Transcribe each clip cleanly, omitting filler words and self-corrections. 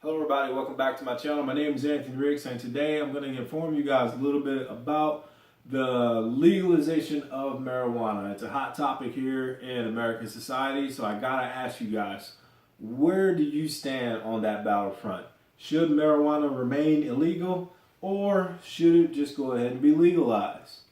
Hello everybody, welcome back to my channel. My name is AnthonyRicks and today I'm going to inform you guys a little bit about the legalization of marijuana. It's a hot topic here in American society, so I gotta ask you guys, where do you stand on that battlefront? Should marijuana remain illegal or should it just go ahead and be legalized?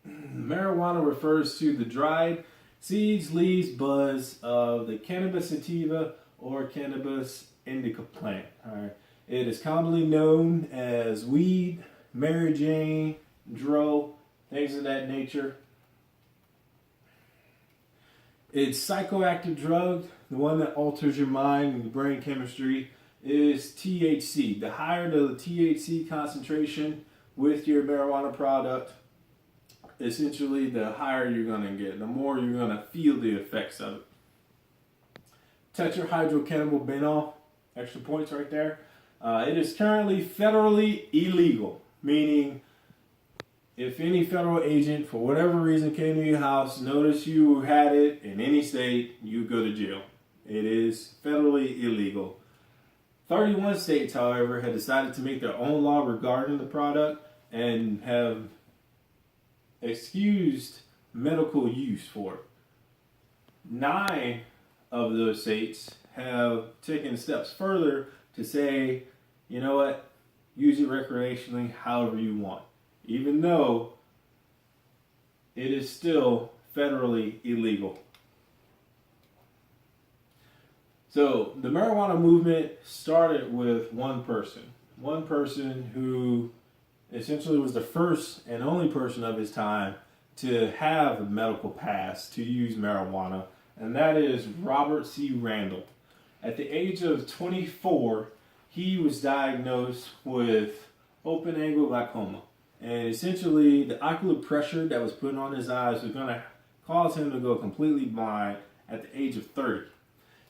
Marijuana refers to the dried seeds, leaves, buds of the cannabis sativa or cannabis indica plant. All right. It is commonly known as weed, Mary Jane, dro, things of that nature. Its psychoactive drug, the one that alters your mind and brain chemistry, is THC. The higher the THC concentration with your marijuana product, essentially the higher you're going to get, the more you're going to feel the effects of it. Tetrahydrocannabinol, extra points right there. It is currently federally illegal, meaning if any federal agent for whatever reason came to your house, noticed you had it in any state, you go to jail. It is federally illegal. 31 states, however, have decided to make their own law regarding the product and have excused medical use for it. 9 of those states have taken steps further to say, you know what, use it recreationally however you want, even though it is still federally illegal. So the marijuana movement started with one person who essentially was the first and only person of his time to have a medical pass to use marijuana, and that is Robert C. Randall. At the age of 24, he was diagnosed with open-angle glaucoma, and essentially the ocular pressure that was put on his eyes was going to cause him to go completely blind at the age of 30.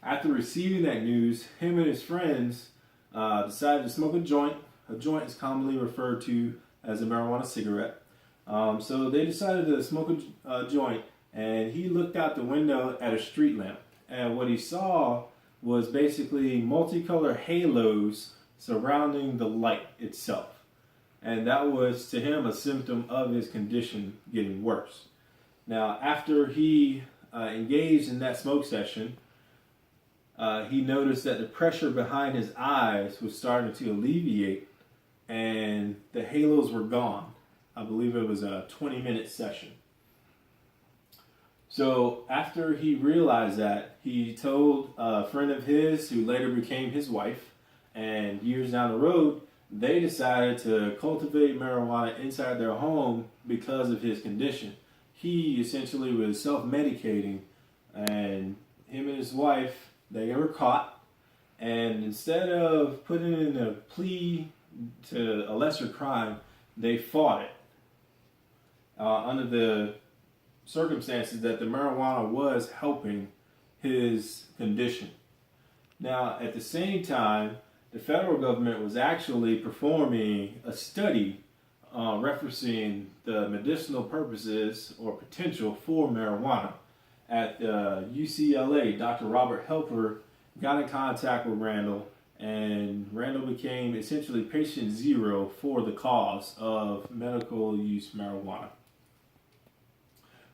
After receiving that news, him and his friends decided to smoke a joint. A joint is commonly referred to as a marijuana cigarette. So they decided to smoke a joint, and he looked out the window at a street lamp. And what he saw was basically multicolored halos surrounding the light itself. And that was, to him, a symptom of his condition getting worse. Now, after he engaged in that smoke session, he noticed that the pressure behind his eyes was starting to alleviate and the halos were gone. I believe it was a 20-minute session. So after he realized that, he told a friend of his who later became his wife, and years down the road, they decided to cultivate marijuana inside their home because of his condition. He essentially was self-medicating, and him and his wife, they were caught, and instead of putting in a plea to a lesser crime, they fought it under the circumstances that the marijuana was helping his condition. Now, at the same time, the federal government was actually performing a study referencing the medicinal purposes or potential for marijuana. At UCLA, Dr. Robert Helper got in contact with Randall, and Randall became essentially patient zero for the cause of medical use marijuana.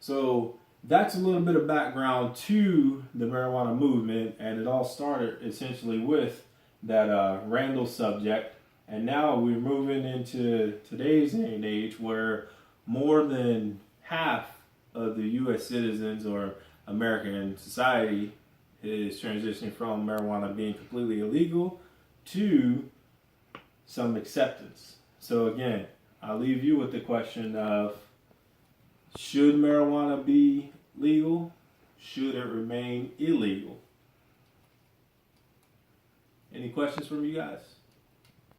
So that's a little bit of background to the marijuana movement, and it all started essentially with that Randall subject. And now we're moving into today's day and age where more than half of the U.S. citizens or American society is transitioning from marijuana being completely illegal to some acceptance. So again, I'll leave you with the question of, should marijuana be legal? Should it remain illegal? Any questions from you guys?